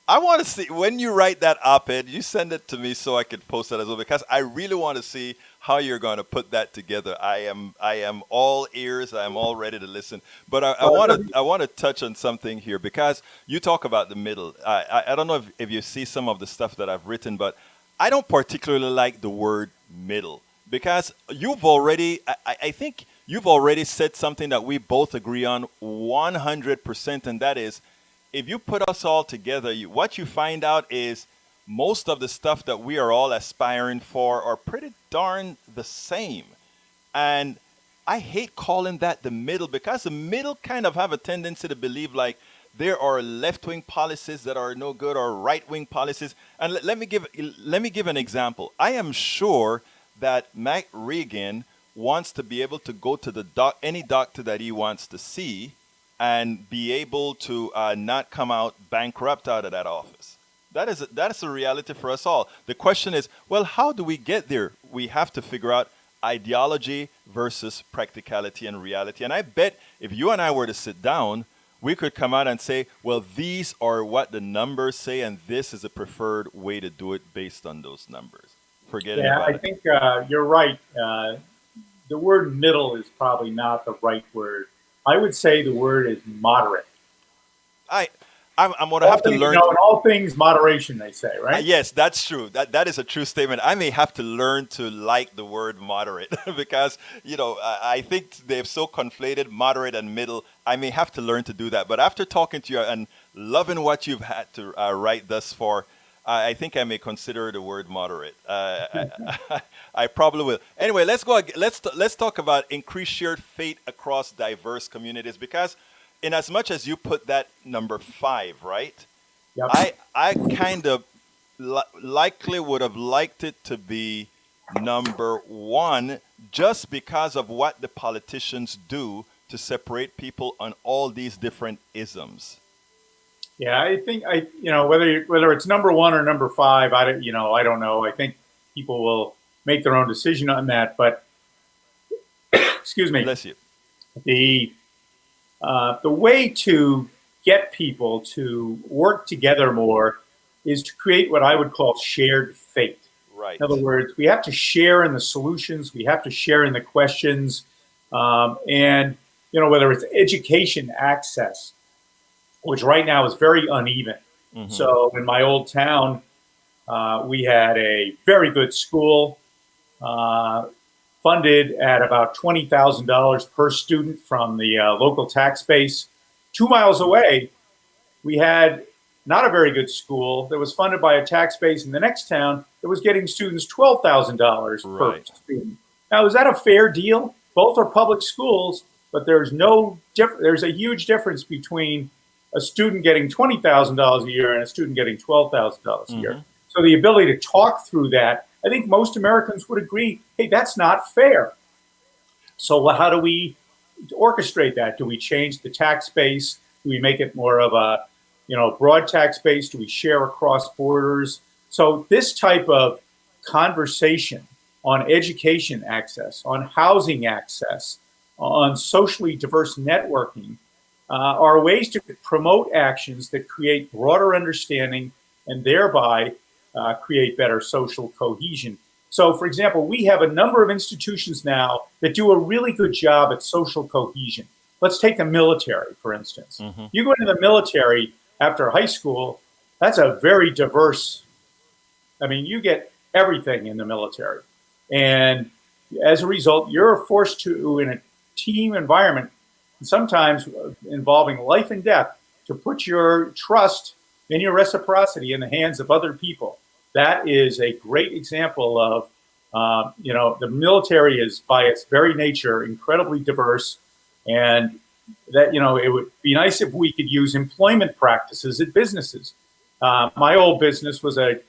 I want to see, when you write that op-ed, you send it to me so I could post that as well, because I really want to see how you're going to put that together. I am all ears. I am all ready to listen. But I want to touch on something here, because you talk about the middle. I don't know if you see some of the stuff that I've written, but I don't particularly like the word middle, because I think you've already said something that we both agree on 100%, and that is, if you put us all together, what you find out is most of the stuff that we are all aspiring for are pretty darn the same. And I hate calling that the middle, because the middle kind of have a tendency to believe like there are left wing policies that are no good or right wing policies. And let me give an example. I am sure that Mac Regan wants to be able to go to the any doctor that he wants to see and be able to not come out bankrupt out of that office. That is a reality for us all. The question is, well, how do we get there? We have to figure out ideology versus practicality and reality. And I bet if you and I were to sit down, we could come out and say, well, these are what the numbers say, and this is a preferred way to do it based on those numbers. Forgetting Yeah, about I it. think you're right. The word middle is probably not the right word. I would say the word is moderate. I, I'm going to have to learn. In all things, moderation, they say, right? Yes, that's true. That is a true statement. I may have to learn to like the word moderate because I think they've so conflated moderate and middle. I may have to learn to do that. But after talking to you and loving what you've had to write thus far, I think I may consider the word moderate. I probably will. Anyway, let's go. Let's talk about increased shared faith across diverse communities, because in as much as you put that number 5, right? Yep. I kind of likely would have liked it to be number 1, just because of what the politicians do to separate people on all these different isms. Yeah, I think whether it's number 1 or number 5, I don't know. I think people will make their own decision on that. But excuse me, Bless you. the way to get people to work together more is to create what I would call shared faith. Right. In other words, we have to share in the solutions, we have to share in the questions, and whether it's education access, which right now is very uneven. Mm-hmm. So in my old town, we had a very good school, funded at about $20,000 per student from the local tax base. 2 miles away, we had not a very good school that was funded by a tax base in the next town that was getting students $12,000 per student. Now, is that a fair deal? Both are public schools, but there's a huge difference between a student getting $20,000 a year and a student getting $12,000 a year. So the ability to talk through that, I think most Americans would agree, hey, that's not fair. So how do we orchestrate that? Do we change the tax base? Do we make it more of a broad tax base? Do we share across borders? So this type of conversation on education access, on housing access, on socially diverse networking are ways to promote actions that create broader understanding and thereby create better social cohesion. So, for example, we have a number of institutions now that do a really good job at social cohesion. Let's take the military, for instance. Mm-hmm. You go into the military after high school, that's a very diverse, you get everything in the military. And as a result, you're forced to, in a team environment, sometimes involving life and death, to put your trust and your reciprocity in the hands of other people. That is a great example of, the military is by its very nature incredibly diverse, and that, it would be nice if we could use employment practices at businesses. My old business was a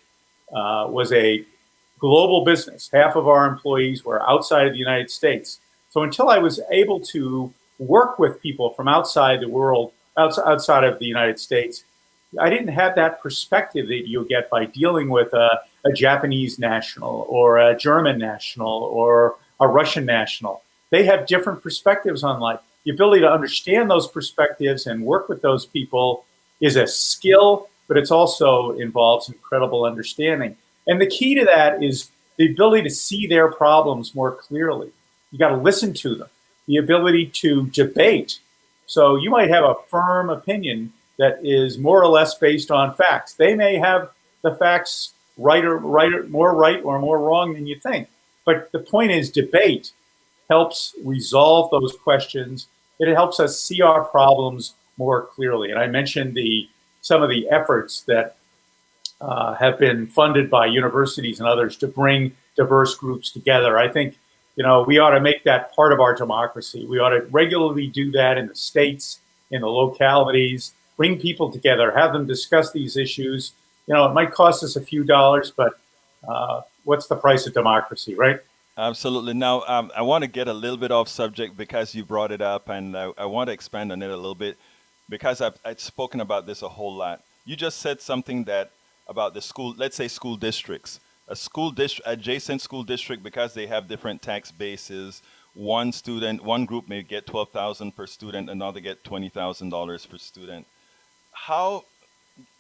global business. Half of our employees were outside of the United States. So until I was able to work with people from outside the world, outside of the United States, I didn't have that perspective that you get by dealing with a Japanese national or a German national or a Russian national. They have different perspectives on life. The ability to understand those perspectives and work with those people is a skill, but it also involves incredible understanding. And the key to that is the ability to see their problems more clearly. You got to listen to them. The ability to debate. So you might have a firm opinion that is more or less based on facts. They may have the facts more right or more wrong than you think. But the point is, debate helps resolve those questions. It helps us see our problems more clearly. And I mentioned some of the efforts that have been funded by universities and others to bring diverse groups together. I think, we ought to make that part of our democracy. We ought to regularly do that in the states, in the localities, bring people together, have them discuss these issues. It might cost us a few dollars, but what's the price of democracy, right? Absolutely. Now, I want to get a little bit off subject because you brought it up, and I want to expand on it a little bit because I've spoken about this a whole lot. You just said something that about the school, let's say school districts. A school district, adjacent school district, because they have different tax bases. One group may get 12,000 per student, another get $20,000 per student. How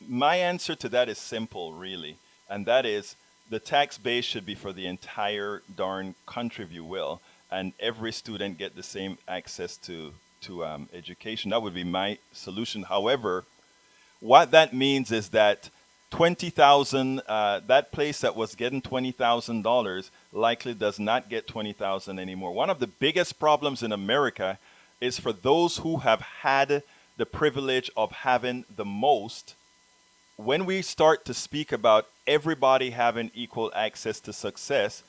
My answer to that is simple, really, and that is the tax base should be for the entire darn country, if you will, and every student get the same access to education. That would be my solution. However, what that means is that 20,000, that place that was getting $20,000 likely does not get 20,000 anymore. One of the biggest problems in America is for those who have had the privilege of having the most. When we start to speak about everybody having equal access to success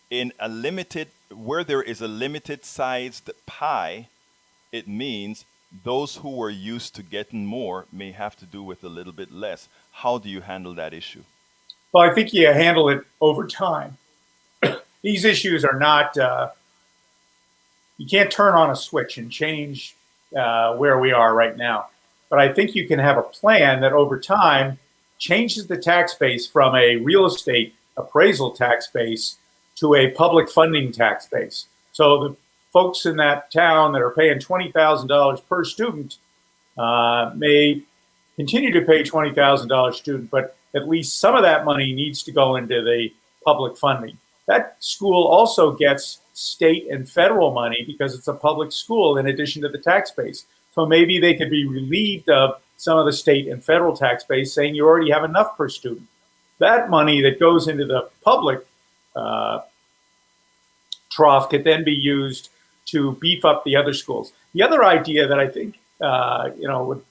in a limited, where there is a limited sized pie, it means those who were used to getting more may have to do with a little bit less. How do you handle that issue? Well, I think you handle it over time. These issues are not, you can't turn on a switch and change where we are right now. But I think you can have a plan that over time changes the tax base from a real estate appraisal tax base to a public funding tax base. So the folks in that town that are paying $20,000 per student may continue to pay $20,000 student, but at least some of that money needs to go into the public funding. That school also gets state and federal money because it's a public school in addition to the tax base. So maybe they could be relieved of some of the state and federal tax base, saying you already have enough per student. That money that goes into the public trough could then be used to beef up the other schools. The other idea that I think would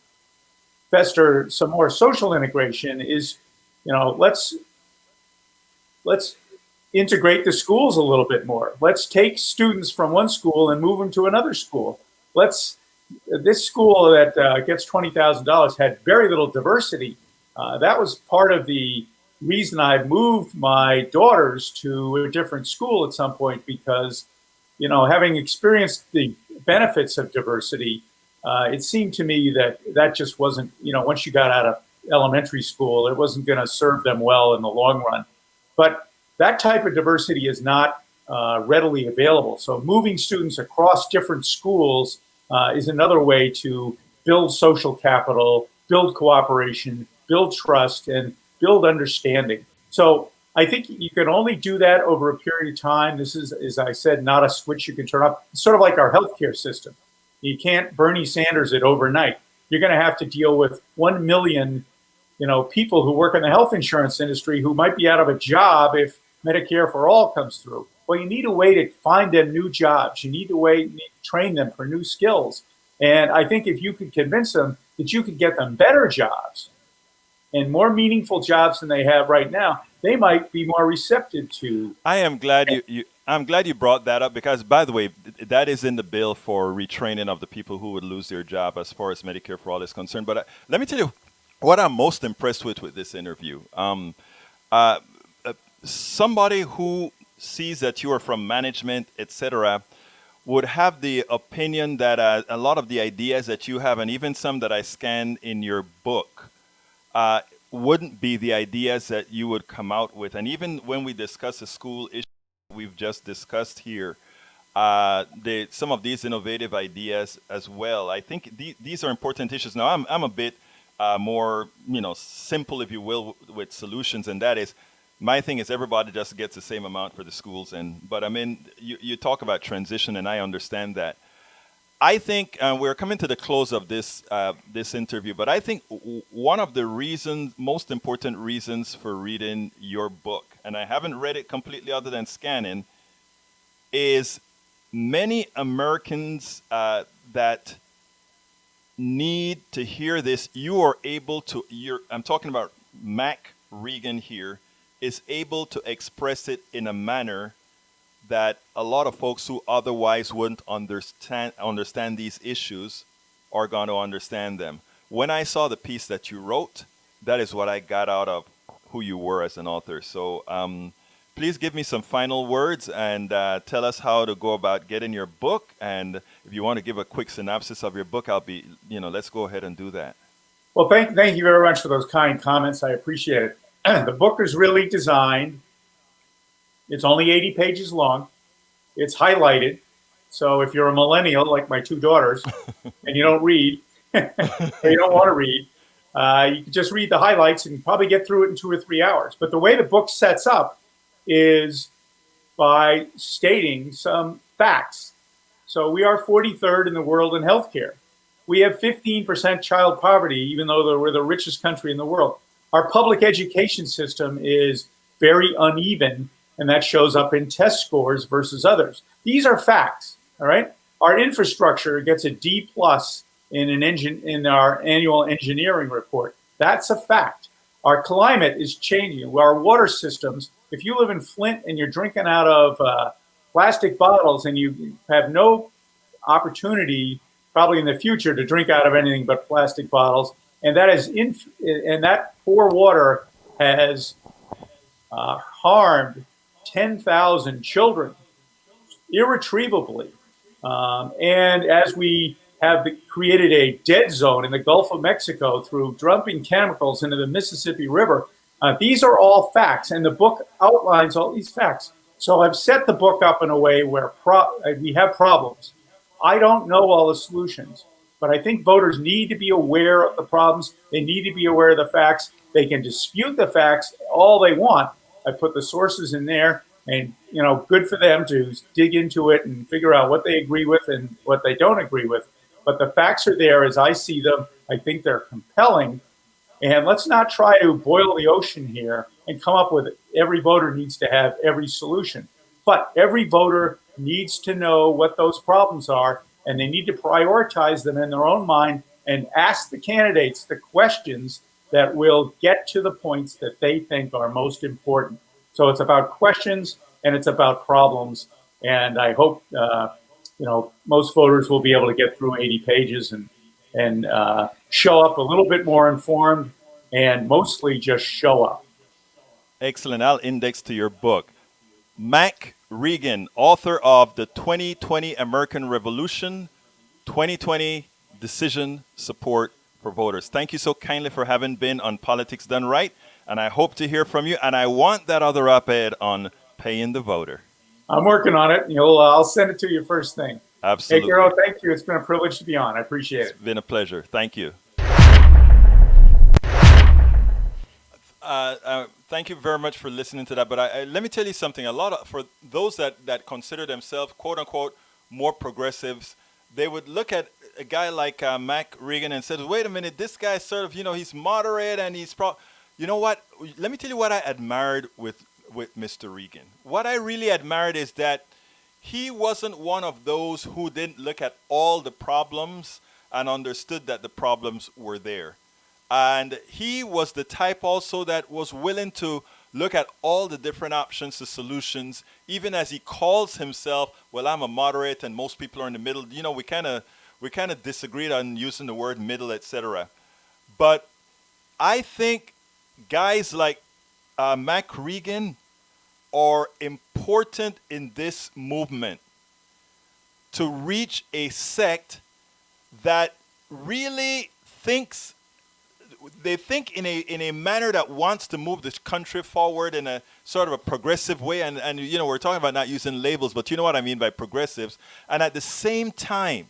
fester some more social integration is, let's integrate the schools a little bit more. Let's take students from one school and move them to another school. This school that gets $20,000 had very little diversity. That was part of the reason I moved my daughters to a different school at some point, because, having experienced the benefits of diversity, it seemed to me that just wasn't, once you got out of elementary school, it wasn't going to serve them well in the long run. But that type of diversity is not readily available. So moving students across different schools is another way to build social capital, build cooperation, build trust, and build understanding. So I think you can only do that over a period of time. This is, as I said, not a switch you can turn off. It's sort of like our healthcare system. You can't Bernie Sanders it overnight. You're going to have to deal with 1 million, people who work in the health insurance industry who might be out of a job if Medicare for all comes through. Well, you need a way to find them new jobs. You need to train them for new skills. And I think if you could convince them that you could get them better jobs and more meaningful jobs than they have right now, they might be more receptive to. I am glad I'm glad you brought that up because, by the way, that is in the bill for retraining of the people who would lose their job as far as Medicare for all is concerned. But let me tell you what I'm most impressed with this interview. Somebody who sees that you are from management, etc., would have the opinion that a lot of the ideas that you have, and even some that I scanned in your book, wouldn't be the ideas that you would come out with. And even when we discuss the school issue we've just discussed here, some of these innovative ideas as well, I think these are important issues. Now, I'm a bit more, simple, if you will, with solutions, and that is, my thing is everybody just gets the same amount for the schools. But I mean, you talk about transition, and I understand that. I think we're coming to the close of this interview, but I think one of the most important reasons for reading your book, and I haven't read it completely other than scanning, is many Americans that need to hear this. You are able to. I'm talking about Mac Regan here is able to express it in a manner that a lot of folks who otherwise wouldn't understand these issues are going to understand them. When I saw the piece that you wrote, that is what I got out of who you were as an author. So please give me some final words and tell us how to go about getting your book. And if you want to give a quick synopsis of your book, let's go ahead and do that. Well, thank you very much for those kind comments. I appreciate it. The book is really designed. It's only 80 pages long. It's highlighted. So if you're a millennial like my two daughters and you don't read, or you don't want to read, you can just read the highlights and probably get through it in 2 or 3 hours. But the way the book sets up is by stating some facts. So we are 43rd in the world in healthcare. We have 15% child poverty, even though we're the richest country in the world. Our public education system is very uneven, and that shows up in test scores versus others. These are facts, all right? Our infrastructure gets a D plus in our annual engineering report. That's a fact. Our climate is changing. Our water systems, if you live in Flint and you're drinking out of plastic bottles and you have no opportunity probably in the future to drink out of anything but plastic bottles, and that poor water has harmed 10,000 children irretrievably. And as we have created a dead zone in the Gulf of Mexico through dumping chemicals into the Mississippi River, these are all facts, and the book outlines all these facts. So I've set the book up in a way where we have problems. I don't know all the solutions, but I think voters need to be aware of the problems. They need to be aware of the facts. They can dispute the facts all they want. I put the sources in there, and good for them to dig into it and figure out what they agree with and what they don't agree with. But the facts are there as I see them. I think they're compelling. And let's not try to boil the ocean here and come up with it. Every voter needs to have every solution. But every voter needs to know what those problems are, and they need to prioritize them in their own mind and ask the candidates the questions that will get to the points that they think are most important. So it's about questions and it's about problems. And I hope, most voters will be able to get through 80 pages and show up a little bit more informed and mostly just show up. Excellent. I'll index to your book. Mac Regan, author of The 2020 American Revolution, 2020 Decision Support for Voters. Thank you so kindly for having been on Politics Done Right, and I hope to hear from you. And I want that other op-ed on paying the voter. I'm working on it. I'll send it to you first thing. Absolutely. Hey, Carol, thank you. It's been a privilege to be on. I appreciate it. It's been a pleasure. Thank you. Thank you very much for listening to that. But let me tell you something. For those that consider themselves, quote unquote, more progressives, they would look at a guy like Mac Regan and said, wait a minute, this guy sort of, he's moderate and he's you know what? Let me tell you what I admired with Mr. Regan. What I really admired is that he wasn't one of those who didn't look at all the problems and understood that the problems were there. And he was the type also that was willing to look at all the different options, the solutions, even as he calls himself, well, I'm a moderate and most people are in the middle. We kind of disagreed on using the word middle, etc. But I think guys like Mac Regan are important in this movement to reach a sect that really thinks in a manner that wants to move this country forward in a sort of a progressive way. And we're talking about not using labels, but you know what I mean by progressives. And at the same time,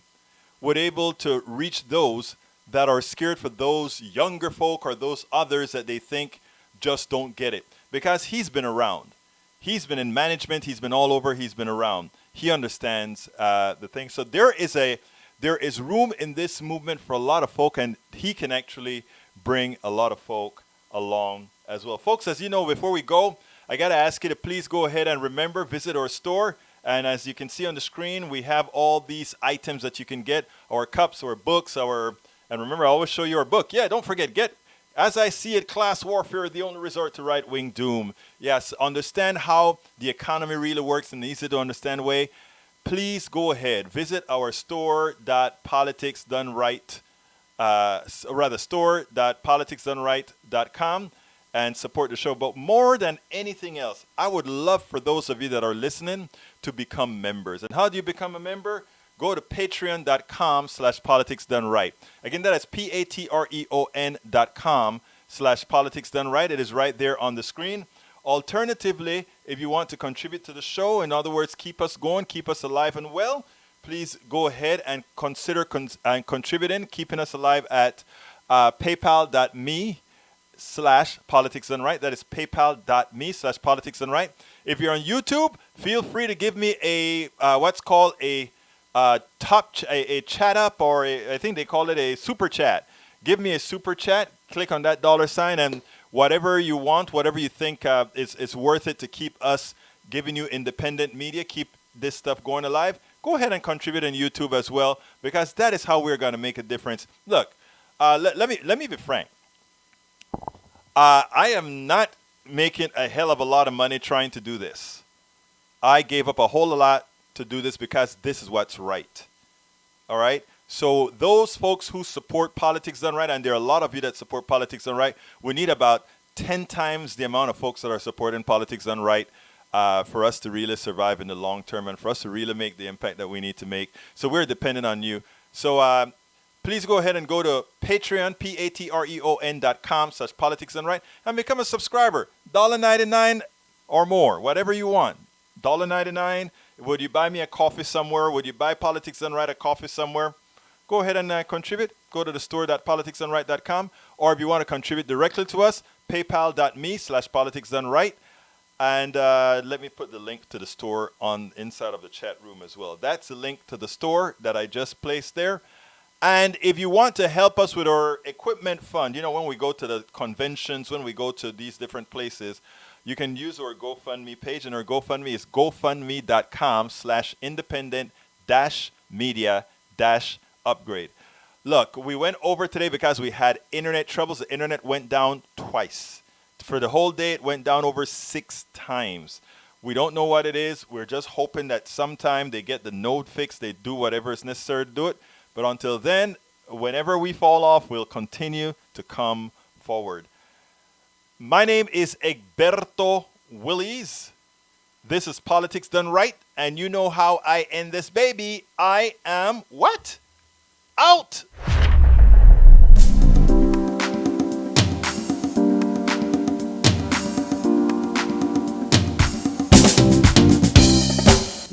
we're able to reach those that are scared for those younger folk or those others that they think just don't get it. Because he's been around. He's been in management. He's been all over. He's been around. He understands the thing. So there is room in this movement for a lot of folk, and he can actually bring a lot of folk along as well. Folks, as you know, before we go, I got to ask you to please go ahead and remember, visit our store. And as you can see on the screen, we have all these items that you can get, our cups, our books, and remember, I always show you our book. Yeah, don't forget, As I see it, class warfare, the only resort to right-wing doom. Yes, understand how the economy really works in an easy to understand way. Please go ahead, visit our store.politicsdoneright, store.politicsdoneright.com and support the show. But more than anything else, I would love for those of you that are listening to become members. And how do you become a member? Go to patreon.com/politicsdoneright. Again, that is patreon.com/politicsdoneright. It is right there on the screen. Alternatively, if you want to contribute to the show, in other words, keep us going, keep us alive and well, please go ahead and consider contributing, keeping us alive at paypal.me/politicsdoneright. That is paypal.me/politicsdoneright. If you're on YouTube, feel free to give me a what's called a chat up, or I think they call it a super chat. Give me a super chat. Click on that $sign, and whatever you want, whatever you think is worth it to keep us giving you independent media, keep this stuff going alive. Go ahead and contribute on YouTube as well, because that is how we're going to make a difference. Look, let me be frank. I am not making a hell of a lot of money trying to do this. I gave up a whole lot to do this because this is what's right. All right? So those folks who support Politics Done Right, and there are a lot of you that support Politics Done Right, we need about 10 times the amount of folks that are supporting Politics Done Right for us to really survive in the long term and for us to really make the impact that we need to make. So we're dependent on you. So please go ahead and go to Patreon, patreon.com/Politics Done Right, and become a subscriber. $1.99 or more, whatever you want. $1.99. Would you buy me a coffee somewhere? Would you buy Politics Done Right a coffee somewhere? Go ahead and contribute. Go to the store.politicsdoneright.com. Or if you want to contribute directly to us, paypal.me/politicsdoneright. And let me put the link to the store on inside of the chat room as well. That's the link to the store that I just placed there. And if you want to help us with our equipment fund, you know, when we go to the conventions, when we go to these different places, you can use our GoFundMe page, and our GoFundMe is gofundme.com/independent-media-upgrade. Look, we went over today because we had internet troubles. The internet went down twice. For the whole day, it went down over 6 times. We don't know what it is. We're just hoping that sometime they get the node fixed. They do whatever is necessary to do it. But until then, whenever we fall off, we'll continue to come forward. My name is Egberto Willies. This is Politics Done Right, and you know how I end this baby. I am what? Out!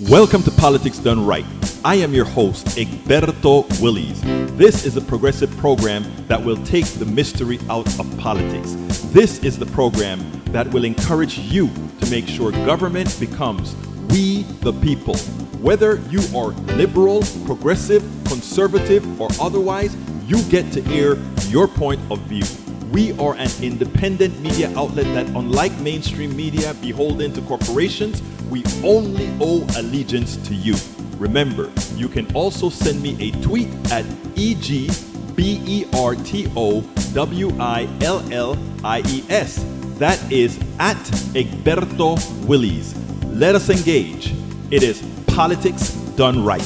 Welcome to Politics Done Right. I am your host, Egberto Willies. This is a progressive program that will take the mystery out of politics. This is the program that will encourage you to make sure government becomes we the people. Whether you are liberal, progressive, conservative, or otherwise, you get to air your point of view. We are an independent media outlet that, unlike mainstream media beholden to corporations, we only owe allegiance to you. Remember, you can also send me a tweet at EGBERTOWILLIES. That is at Egberto Willies. Let us engage. It is Politics Done Right.